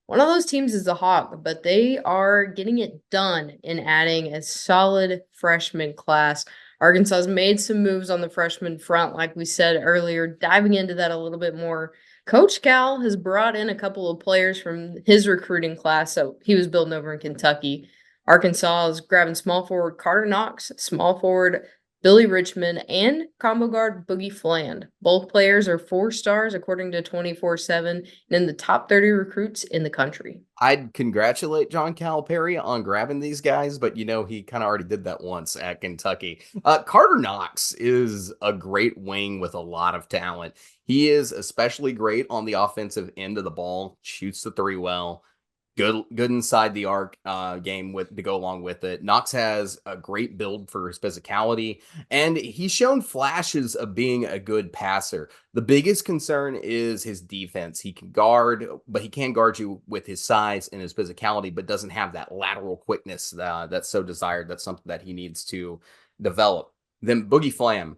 One of those teams is the Hawk, but they are getting it done in adding a solid freshman class. Arkansas's made some moves on the freshman front, like we said earlier. Diving into that a little bit more, Coach Cal has brought in a couple of players from his recruiting class. So he was building over in Kentucky. Arkansas is grabbing small forward Karter Knox, small forward Billy Richmond, and combo guard Boogie Fland. Both players are 4 stars according to 24/7 and in the top 30 recruits in the country. I'd congratulate John Calipari on grabbing these guys, but he kind of already did that once at Kentucky. Karter Knox is a great wing with a lot of talent. He is especially great on the offensive end of the ball, shoots the three well, good inside the arc game with to go along with it. Knox has a great build for his physicality, and he's shown flashes of being a good passer. The biggest concern is his defense. He can guard, but he can guard you with his size and his physicality, but doesn't have that lateral quickness that's so desired. That's something that he needs to develop. Then Boogie Flam,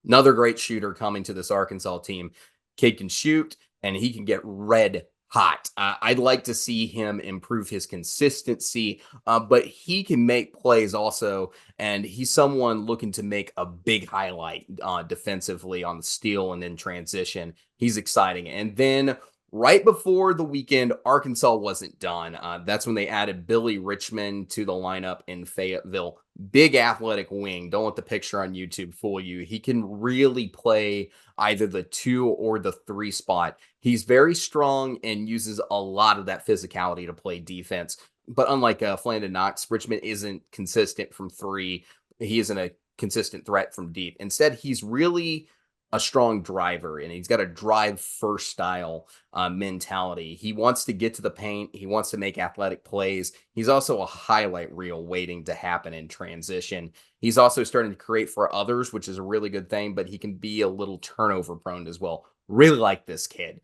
another great shooter coming to this Arkansas team. Kid can shoot, and he can get red hot. I'd like to see him improve his consistency, but he can make plays also, and he's someone looking to make a big highlight defensively on the steal and then transition. He's exciting. And then right before the weekend, Arkansas wasn't done. That's when they added Billy Richmond to the lineup in Fayetteville. Big athletic wing. Don't let the picture on YouTube fool you. He can really play either the 2 or the 3 spot. He's very strong and uses a lot of that physicality to play defense. But unlike Fland and Knox, Richmond isn't consistent from 3. He isn't a consistent threat from deep. Instead, he's really a strong driver, and he's got a drive first style mentality. He wants to get to the paint. He wants to make athletic plays. He's also a highlight reel waiting to happen in transition. He's also starting to create for others, which is a really good thing, but he can be a little turnover prone as well. Really like this kid.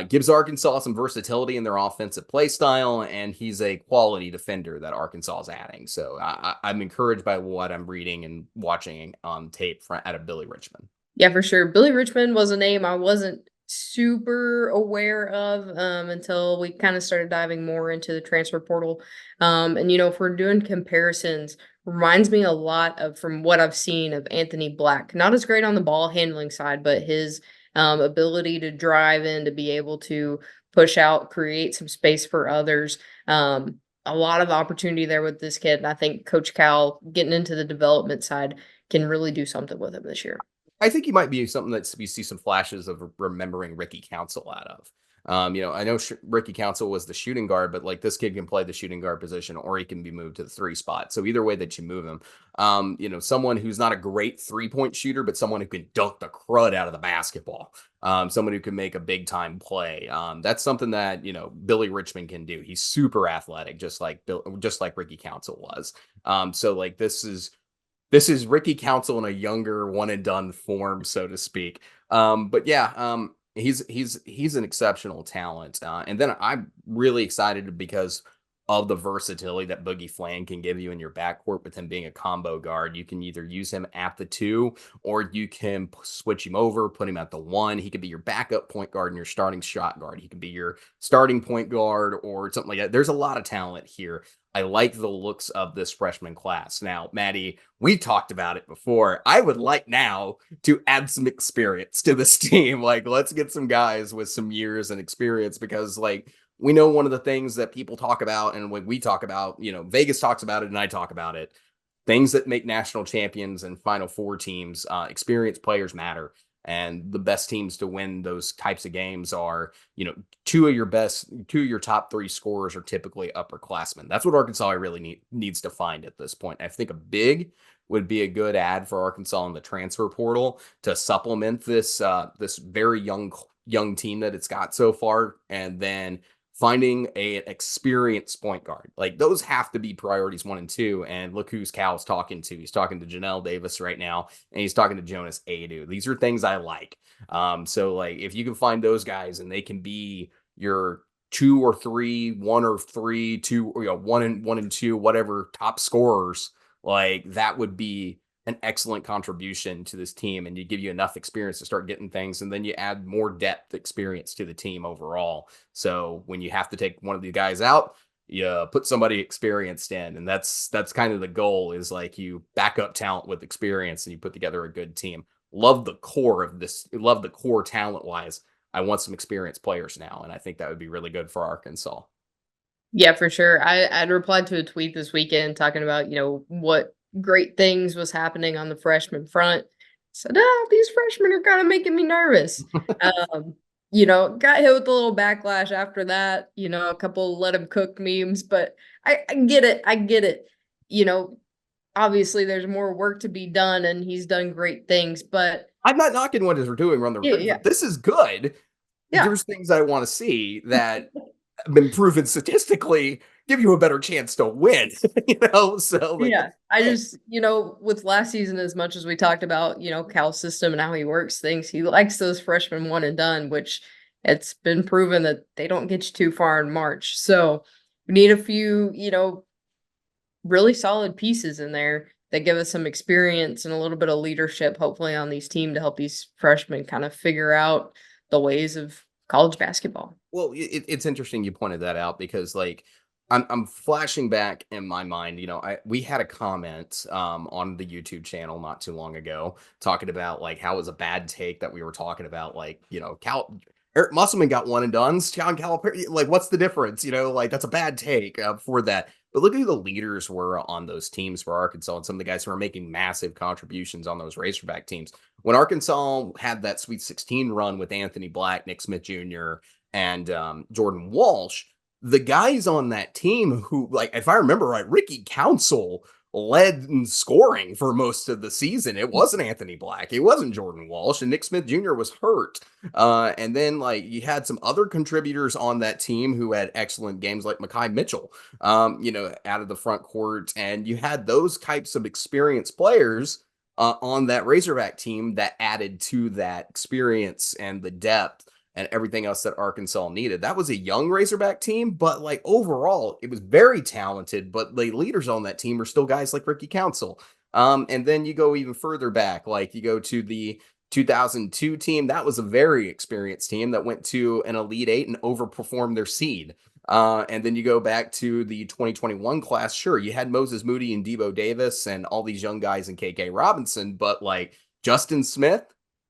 Gives Arkansas some versatility in their offensive play style, and he's a quality defender that Arkansas is adding. So I'm encouraged by what I'm reading and watching on tape out of Billy Richmond. Yeah, for sure. Billy Richmond was a name I wasn't super aware of until we kind of started diving more into the transfer portal. And if we're doing comparisons, reminds me a lot of from what I've seen of Anthony Black. Not as great on the ball handling side, but his ability to drive in, to be able to push out, create some space for others. A lot of opportunity there with this kid. And I think Coach Cal getting into the development side can really do something with him this year. I think he might be something that we see some flashes of remembering Ricky Council out of. I know Ricky Council was the shooting guard, but like this kid can play the shooting guard position, or he can be moved to the 3 spot. So either way that you move him, someone who's not a great 3-point shooter, but someone who can dunk the crud out of the basketball. Someone who can make a big time play. That's something that Billy Richmond can do. He's super athletic, just like Ricky Council was. So like this is Ricky Council in a younger one and done form, so to speak. But yeah, he's an exceptional talent. And then I'm really excited because of the versatility that Boogie Fland can give you in your backcourt with him being a combo guard. You can either use him at the 2, or you can switch him over, put him at the 1. He could be your backup point guard and your starting shot guard. He could be your starting point guard or something like that. There's a lot of talent here. I like the looks of this freshman class. Now, Maddie, we talked about it before. I would like now to add some experience to this team. Like, let's get some guys with some years and experience, because we know one of the things that people talk about, and when we talk about, Vegas talks about it and I talk about it, things that make national champions and Final Four teams, experienced players matter. And the best teams to win those types of games are, two of your top 3 scorers are typically upperclassmen. That's what Arkansas really needs to find at this point. I think a big would be a good ad for Arkansas in the transfer portal to supplement this very young team that it's got so far, and then finding an experienced point guard. Like, those have to be priorities 1 and 2. And look who's Cal's talking to. He's talking to Janelle Davis right now, and he's talking to Jonas Adu. These are things I like. So like, if you can find those guys and they can be your 2 or 3, 1 or 3, 2, 1 and 2, whatever top scorers, like that would be an excellent contribution to this team and you give you enough experience to start getting things. And then you add more depth experience to the team overall. So when you have to take one of the guys out, you put somebody experienced in. And that's kind of the goal, is like you back up talent with experience and you put together a good team. Love the core of this. Love the core talent wise. I want some experienced players now. And I think that would be really good for Arkansas. Yeah, for sure. I'd replied to a tweet this weekend talking about, what great things was happening on the freshman front. Said, these freshmen are kind of making me nervous. Got hit with a little backlash after that, a couple let him cook memes, but I get it. I get it. You know, Obviously there's more work to be done and he's done great things, but I'm not knocking what they're doing around the yeah, recruiting, yeah, but this is good. yeah. There's things I want to see that have been proven statistically give you a better chance to win. So like, Yeah, I just, with last season, as much as we talked about, Cal's system and how he works things, he likes those freshmen one and done, which it's been proven that they don't get you too far in March. So we need a few, really solid pieces in there that give us some experience and a little bit of leadership, hopefully, on these teams to help these freshmen kind of figure out the ways of college basketball. well, it's interesting you pointed that out because like I'm flashing back in my mind. We had a comment on the YouTube channel not too long ago talking about like how it was a bad take that we were talking about, like, Eric Musselman got one and done. John Caliper, like, what's the difference? Like, that's a bad take for that. But look at who the leaders were on those teams for Arkansas and some of the guys who are making massive contributions on those Razorback teams. When Arkansas had that Sweet 16 run with Anthony Black, Nick Smith Jr., and Jordan Walsh, the guys on that team who, like, if I remember right, Ricky Council led in scoring for most of the season. It wasn't Anthony Black. It wasn't Jordan Walsh, and Nick Smith Jr. was hurt. And then like you had some other contributors on that team who had excellent games, like Makai Mitchell, out of the front court. And you had those types of experienced players on that Razorback team that added to that experience and the depth and everything else that Arkansas needed. That was a young Razorback team, but like overall, it was very talented. But the leaders on that team are still guys like Ricky Council. And then you go even further back, like you go to the 2002 team. That was a very experienced team that went to an Elite Eight and overperformed their seed. And then you go back to the 2021 class. Sure, you had Moses Moody and Debo Davis and all these young guys and KK Robinson, but like Justin Smith,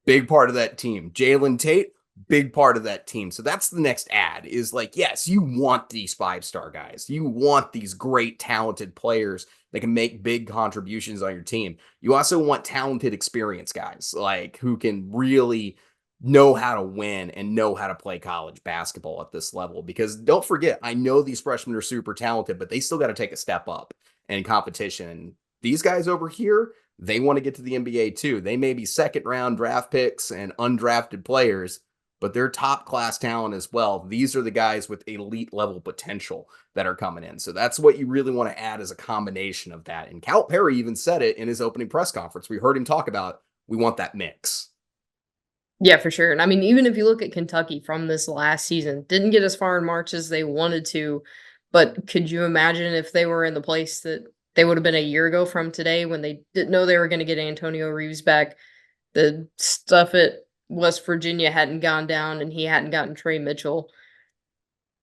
big part of that team. Jalen Tate, big part of that team. So that's the next ad, is like, yes, you want these 5-star guys. You want these great, talented players that can make big contributions on your team. You also want talented, experienced guys, like who can really know how to win and know how to play college basketball at this level. Because don't forget, I know these freshmen are super talented, but they still got to take a step up in competition. These guys over here, they want to get to the NBA too. They may be second round draft picks and undrafted players, but they're top class talent as well. These are the guys with elite level potential that are coming in. So that's what you really want to add as a combination of that. And Calipari even said it in his opening press conference. We heard him talk about, we want that mix. Yeah, for sure. And I mean, even if you look at Kentucky from this last season, didn't get as far in March as they wanted to, but could you imagine if they were in the place that they would have been a year ago from today when they didn't know they were going to get Antonio Reeves back? The stuff at West Virginia hadn't gone down and he hadn't gotten Trey Mitchell.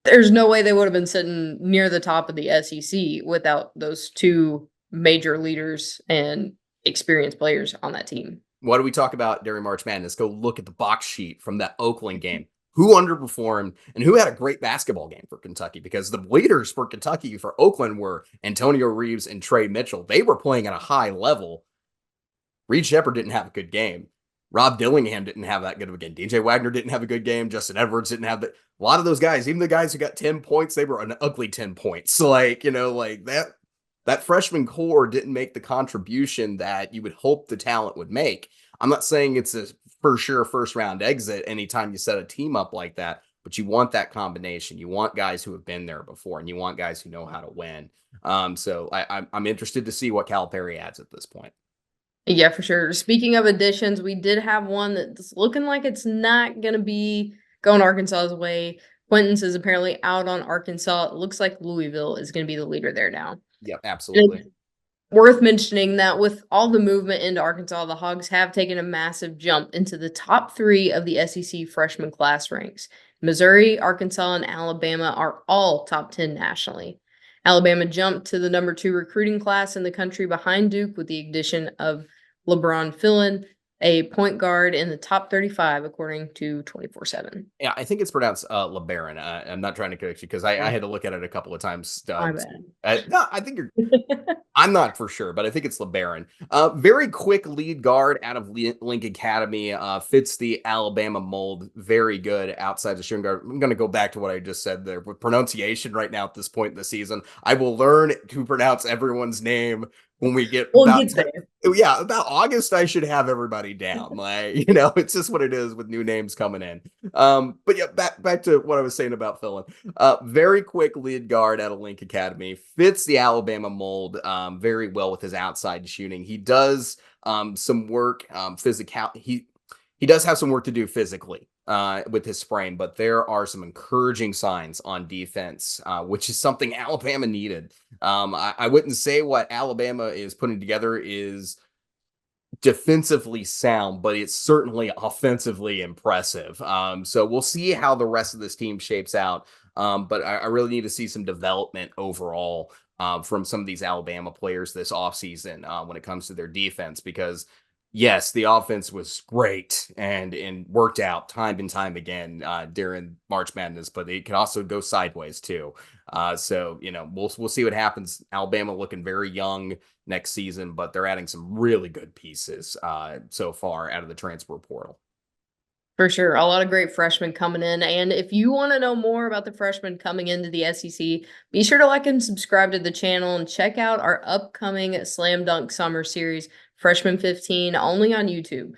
There's no way they would have been sitting near the top of the SEC without those two major leaders and experienced players on that team. What do we talk about during March Madness? Go look at the box sheet from that Oakland game. Who underperformed and who had a great basketball game for Kentucky? Because the leaders for Kentucky for Oakland were Antonio Reeves and Trey Mitchell. They were playing at a high level. Reed Shepherd didn't have a good game. Rob Dillingham didn't have that good of a game. DJ Wagner didn't have a good game. Justin Edwards didn't have a lot of those guys, even the guys who got 10 points, they were an ugly 10 points. So like, like that freshman core didn't make the contribution that you would hope the talent would make. I'm not saying it's a for sure first round exit anytime you set a team up like that, but you want that combination. You want guys who have been there before, and you want guys who know how to win. So I'm interested to see what Calipari adds at this point. Yeah, for sure. Speaking of additions, we did have one that's looking like it's not going to be going Arkansas's way. Quentin's is apparently out on Arkansas. It looks like Louisville is going to be the leader there now. Yep, absolutely. Worth mentioning that with all the movement into Arkansas, the Hogs have taken a massive jump into the top 3 of the SEC freshman class ranks. Missouri, Arkansas, and Alabama are all top 10 nationally. Alabama jumped to the number 2 recruiting class in the country behind Duke with the addition of LeBron Fland, a point guard in the top 35, according to 24/7. Yeah, I think it's pronounced LeBaron. I'm not trying to correct you because I had to look at it a couple of times. My bad. No, I think you're. I'm not for sure, but I think it's LeBaron. Very quick lead guard out of Link Academy. Fits the Alabama mold. Very good outside the shooting guard. I'm going to go back to what I just said there with pronunciation right now at this point in the season. I will learn to pronounce everyone's name when we get We'll get there. Yeah, about August, I should have everybody down. Like, it's just what it is with new names coming in. But yeah, back to what I was saying about Philin. Very quick lead guard out of Link Academy, fits the Alabama mold very well with his outside shooting. He does some work physical. He does have some work to do physically with his frame, but there are some encouraging signs on defense, which is something Alabama needed. I wouldn't say what Alabama is putting together is defensively sound, but it's certainly offensively impressive. So we'll see how the rest of this team shapes out. But I really need to see some development overall from some of these Alabama players this offseason when it comes to their defense, because yes, the offense was great and worked out time and time again during March Madness, but it can also go sideways too. So we'll see what happens. Alabama looking very young next season, but they're adding some really good pieces so far out of the transfer portal. For sure. A lot of great freshmen coming in. And if you want to know more about the freshmen coming into the SEC, be sure to like and subscribe to the channel and check out our upcoming Slam Dunk Summer Series, Freshman 15, only on YouTube.